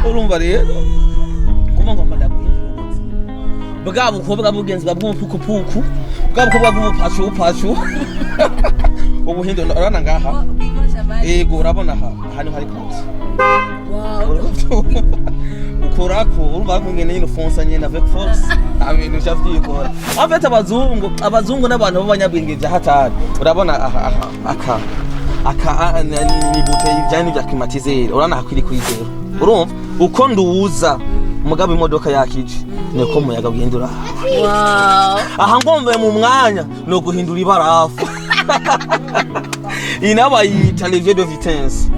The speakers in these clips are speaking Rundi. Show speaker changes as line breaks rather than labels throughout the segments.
urumva rero kuma ngomba ndaguhindura ubuzima bwa bukobwa bw'ugenzi bw'ubupukupuku bwa bukobwa bw'ubupashu ubuhindura urabona ngaha yego urabona aha hano hari kanzu ukorako urumva ngene nyine fonsa nyene avec force abintu cyafyikora afite abazungu n'abantu b'abanyabwenge bya hatari urabona aka ni buteye byane bya climatiseur urana hakiri kwizera urumva uko nduza mugabo imodoka yakije niko muyaga guhindura aha ngombe mu mwanya no guhindura ibarafu inaba yita levier de vitesse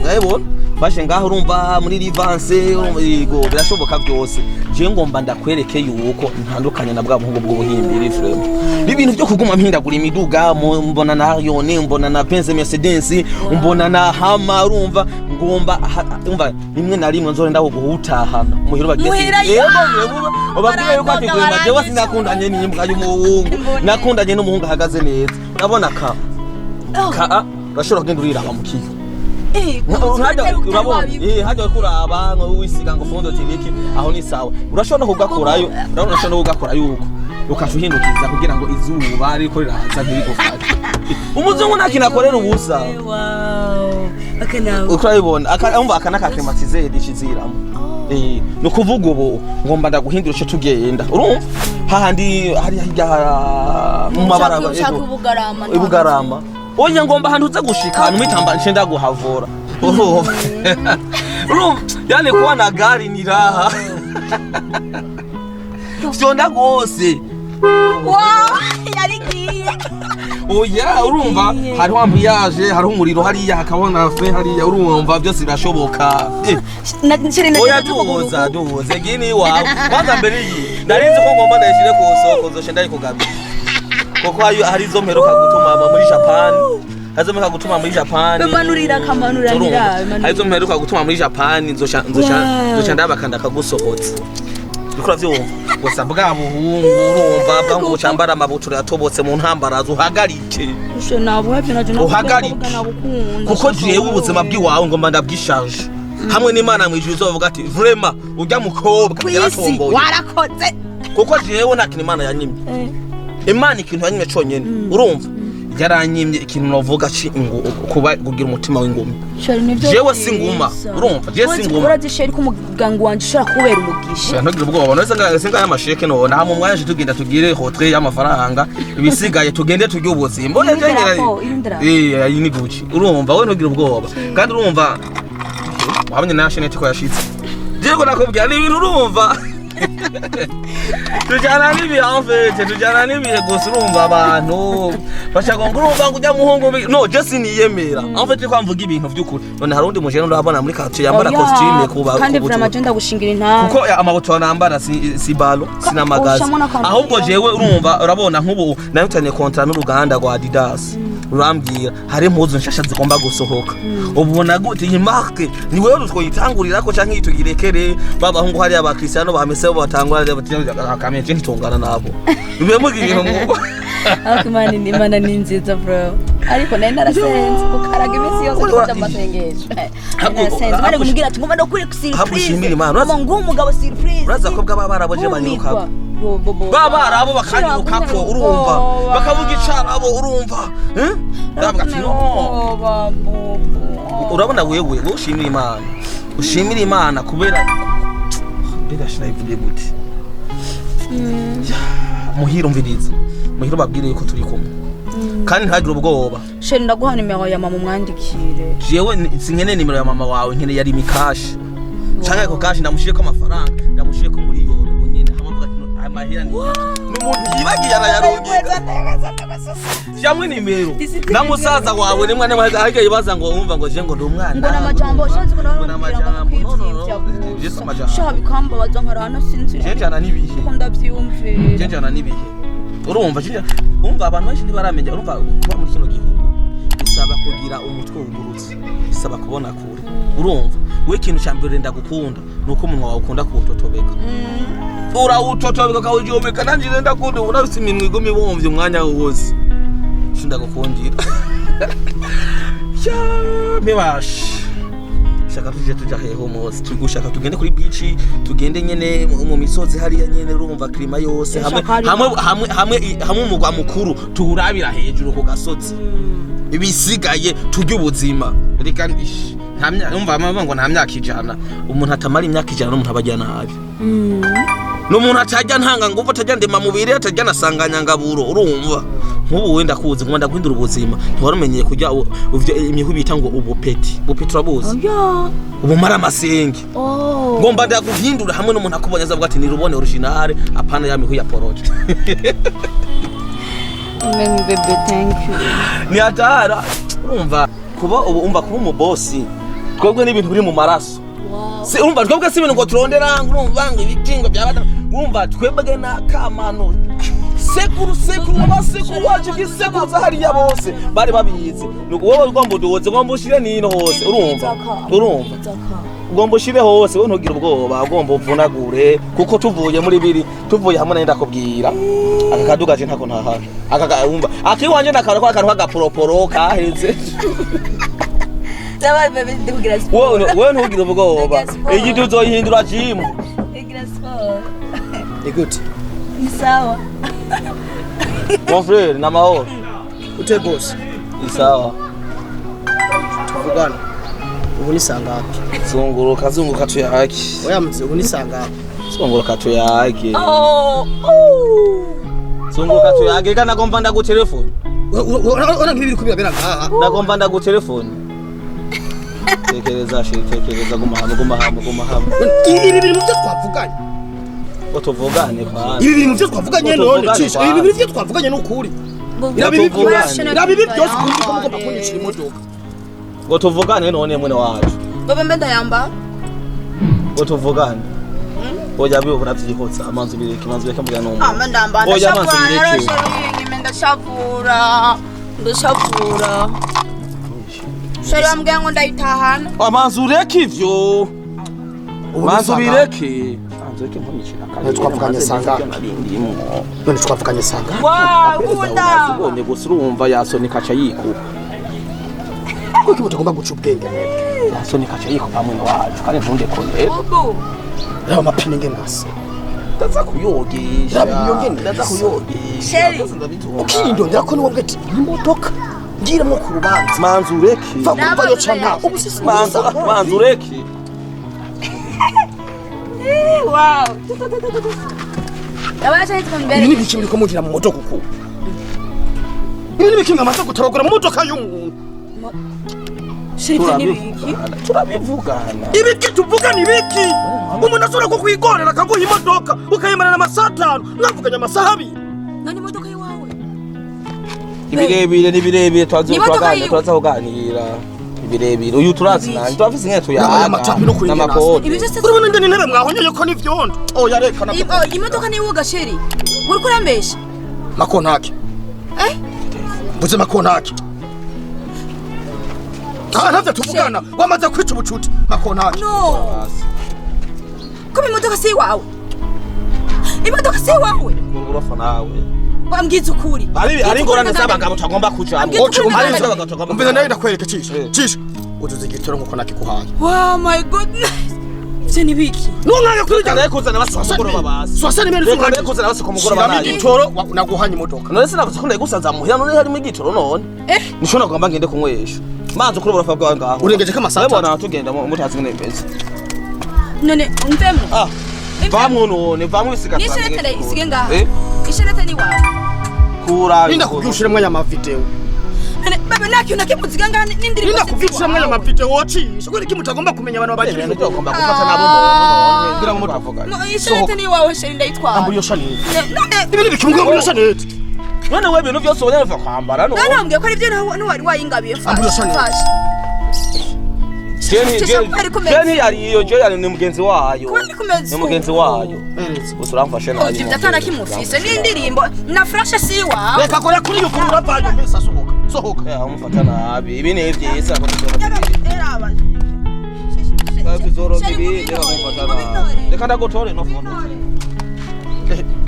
urabona bashe ngaho urumva muri Livance yego birashoboka byose je ngomba ndakwereke yuko ntandukanye na bwa buhungu bw'ubuhimbiri frame ibintu byo kuguma mpindagura imiduga mbona na Yone mbona na Benz Mercedes mbona na Hammer urumva ngomba umva rimwe na rimwe nzore ndaho guhutahana muhiro bageze yego ubabwiye yuko ati kwema je wasi nakundanye n'imbwa y'umuhungu nakundanye n'umuhungu ahagaze neza nabona ka urashobora kugenda uriraba mu kiyo hajya kuraba ngo wisiga ngo fondo tiniki aho ni sawa urashobora kugakurayo urashobora kugakora yuko ukashuhindukiza kugira ngo izuba ariko riraza ntibigufate umuzungu nakinakorera ubusa ukrayibona umva akanaka climatiseur ishiziramo no kuvuga ubu ngomba ndaguhindura cyo tugenda urumva hahandi hari mu mabara ibugarama onya ngomba hantu uza gushika numitamba ncenda guhavura yani kuwa na gari ni raha Sionda gose
yarigiye
oya urumva hari wambiyaje hari umuriro hariya hakabona fe hariya urumva byose birashoboka oya duhoza gini wawe kwanza mbere yi narinzi ko ngomba ndashire ku soko nzoshe ndari kugabi koko hari zo mperuka gutuma muri Japan hazo mperuka gutuma muri Japan
bemanurira kamanuranira
hazo mperuka gutuma muri Japan nzosha ndabakanda kagusohotse bikora vyumva gusa bwa buhungu urumva bwa ngo cyambara amabutura yatobotse mu ntambara zuhagarike
ushe nabo hafi naje
uhagarike kuko jewe ubuzima bw'iwawe ngomba ndabwishaje hamwe n'Imana mwijuru uzovuga ati vraiment urya mukobwa yaratomboye
warakoze
kuko jewe nta kintu Imana yanyimye Imana ikintu yanyimye cyonyene urumva yaranyimye ikintu novuga kuba kugira umutima w'ingumi jewe singuma urumva jewe singuma
urazisheri ko muganga wanje ushaka kubera umugisha
ntagira ubwoba none senga y'amasheke none hamwe mwanje tugenda tugire hotre y'amafaranga ibisigaye tugende tujye ubuzima mbone jengera ni guci urumva we ntugira ubwoba kandi urumva wabonye na shenete ko yashitse jewe nakubwira ni ibintu urumva tujana nibihe gusa urumva abantu bashaka ngo urumva ngo ujya muhungu no just niyemera amfete ko amvuga ibintu by'ukuri none hari undi mujene urabona muri quartier yambara costume kuba
kandi vraiment agenda gushingira intara
kuko amabuto nambara si balo sina magazi ahubwo jewe urumva urabona nk'ubu nayutanye contrat n'uruganda rwa Adidas urambwira hari impuzu nshasha zigomba gusohoka ubona gute iyi marque ni wewe utwoyitangurira ko canke itugirekere babahungu hari aba Cristiano bamese batangura akamenje ntitongana nabo bibemuga ibintu mugo
Imana ni nziza bro ariko naye narasenze ukaraga imisi yose kuja amasengesho narasenze bari kumbwira ati ngomba ndokuri surprise
habushimira Imana
ngo umugabo surprise
uraza ko bw'abaraboje banyuka babarabo bakanyuka ko urumva bakavuga icarabo urumva ndavuga ati no urabona wewe ushimira Imana kubera bidashira ivuye gute muhiro mviriza muhiro babwire yuko turi kumwe kandi ntagira ubwoba
sheri ndaguha nimero ya mama umwandikire
jewe sinkene nimero ya mama wawe nkene yari mikashi canke ko kashi ndamushire ko amafaranga ndamushire ko muri yo nyene hamavuga ati amahera ni n'umuntu yibagiye arayarongera jamwe nimero na musaza wawe rimwe n'amahera ahige yibaza ngo umva ngo je ngo ndi umwana
ngo namajambo shanze ko
namajambo no Yesu majambo
shabi kamba baza nkarana sinzi
jenjana nibihe
ko ndavyumvira
jenjana nibihe urumva umva abantu benshi ntibaramenya urumva kuba muri kino gihugu bisaba kugira umutwe wugurutse bisaba kubona kure urumva we ikintu cyambere ndagukunda nuko umuntu wawe ukunda kuwutotobeka urawutotobeka kawujyomeka nanjye ndakunda urabise iminwe igumi bumvye umwanya wose ndagukundira mibashe shaka tuje tuja heho mose tugushaka tugende kuri beach tugende nyene mu misozi hariya nyene urumva klima yose hamwe umugwa mukuru tuhurabira hejuru ku gasozi ibisigaye turya ubuzima reka umva mama ngo nta myaka ijana umuntu atamara imyaka ijana n'umuntu abajya nabi n'umuntu atajya ntanga nguvu atajya ndema mubiri atajya nasanganya ngaburo urumva nk'ubu wenda kuzi ngo ndaguhindura ubuzima ntiwarumenyeye kujya imihu bita ngo ubupeti urabuzi ubumara amasenge ngomba ndaguhindura hamwe n'umuntu akubonye azavuga ati nirubone original apana ya mihu ya poroje
baby thank you
ni atara urumva kuba umu boss twebwe n'ibintu biri mu maraso si urumva twebwe si ibintu ngo turondera urumva ngo ibikingo byabata urumva twebwe na kamano sekuru abasekuru wacu gisekuru zahariya bose bari babizi wowe ugomba uduhoze ngomba ushire nino hose urumva ugomba ushire hose we ntugira ubwoba ugomba uvunagure kuko tuvuye muri biri tuvuye hamwe nenda kubwira akakadugaje ntako ntahara akagumba akiwanje nakara kwa kantu kagaporoporo kaheze wowe ntugira ubwoba igiti uzoyihindura jimu
ni gute
ni sawa
mon frère na mahoro
ute boss
ni sawa
tuvugana ubu ni sangapi
zunguruka tuyaki
oya mze ubu ni sangapi
zunguruka tuyaki zunguruka tuyaki kana nagomba ndagutelefone
ona nk'ibiri kubirabera ngaha
nagomba ndagutelefone tekereza guma hamwe
ibi biri mu byo twavuganye
tuvugane kwa
ibi biri mu byo twavuganye none cisha ibi biri byo twavuganye n'ukuri ibi byose kundi ko mugomba kunyicira imodoka
ngo tuvugane none mwene wacu
baba mbenda yamba
ngo tuvugane oya bibo buravyihotsa amanzu bireke mbya none
ndamba ndashavura sheri ambwiye ngo ndayitahana
amanzu ureke ivyo amanzu bireke mponyicira
kandi twavuganye sangapi none twavuganye sangapi
ubonye gusa urumva yasonika aca yikuba
kuko mutagomba guca ubwenge
yasonika aca yikuba mwene wacu kandi ntundekone
reba mapine ngenase
ndaza kuyogesha
sheri
ukirindondera ko niwobwe ati imodoka ngiramwo ku rubanza
manzu ureke
va kumva yo cana ubusisi
manzu ureke
wow yabaje hitwa mbere
ni biki biriko mugira mu modoka uko ni biki ngamaze gutorogora mu modoka y'umuntu
turabivugana
ibiki tuvugana ibiki umuntu asura ko kwigorera akaguha imodoka ukayimarana amasaha 5 mwavuganye amasaha 2
nani imodoka yawe
ibirebire twaza kuganira ibirebire uyu turazi nani twafise inketo ya n'amakoti
urabona ndani ntebe mwahonyoye ko n'ivyondo oya reka na
imodoka ni woga sheri uri kurambesha
makontake buze makontake ntavyo tuvugana wamaze kwica ubucuti makontake
no kuba imodoka si wawe imodoka si wawe
urofa nawe
wambwiza ukuri
ari ngorane z'abagabo tagomba kuja
mbere nayo ndakwereka cisha utuze igitoro nkuko nakikuhaye
wow my goodness ivyo ni biki
nungaye kurya
naye kuzana basi kumugoroba basi
swasa ni meri
naye kuzana basi kumugoroba
naye igitoro naguhanye imodoka
none sinavuze ko ndagusanza muhira none harimo igitoro none nishona kugamba ngende kunywesha manzi kuri urofa bwa ngaho
urengeje k'amasaha
ebona tugenda mutazi ngene mbeze
none umvemo
vamwe none vamwe bisigata
nisheretere isige ngaha isherete ni wawe
kura
ninda kubyushira mwanya amavideo
baba nakyo nakimuziga ngani n'indirimbo
ninda kubyushira mwanya amavideo wocisha kweri kimutagomba kumenya abantu bagira
ibintu byagomba gufata nabo none ngira ngo mutavuga
isherete ni wawe sheri ndayitwara
ambuyo shanete ibi bikimugwa ambuyo shanete
none we ibintu byose ubonye biva kwambara no
nambwiye ko ari byo n'uwari wayingabiye fasha
Jeni yariyo Jeni ni mugenzi wayo ni mugenzi wayo usuramfashe nayo
ivyo atana kimufise n'indirimbo na flash si wawe
reka kore kuri yuko urapanye mbese sohoka
umufata nabi ibi ni ivyisa ko reka ndagotore no fono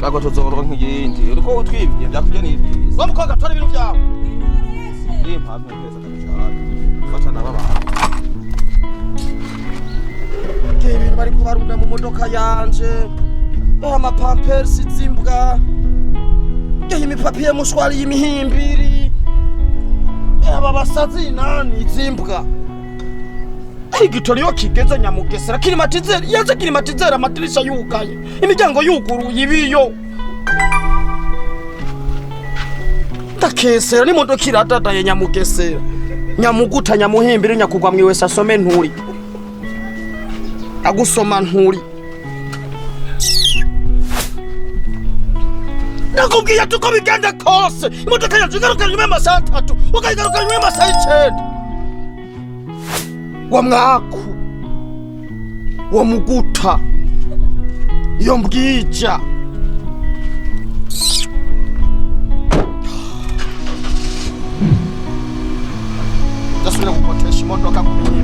bagotozoro nk'iyindi uriko utwibye byakujya n'ivyiza
wamukobwa tora ibintu byawe
ni impamvu pesa cyane fata nababa
bari kubarunda mu modoka yanje amapampersi z'imbwa imipapiye mushwari y'imihimbiri aba basazi nani zimbwa igitoro kigeze Nyamugesera kirimatizeri yaje kirimatizera amadirisha yugaye imiryango yuguruye ibiyo ndakesera n'imodoka iradadaye Nyamugesera Nyamuguta Nyamuhimbiri nyakugwa mwiwese asome nturi agusoma nturi nakubwiye tuko bigenda kose imodoka yaje igaruka nyuma y'amasaha 3 ukayigaruka nyuma y'amasaha 9 wa mwaku wa Muguta iyo mbwija ndasubira gukotesha imodoka kumenya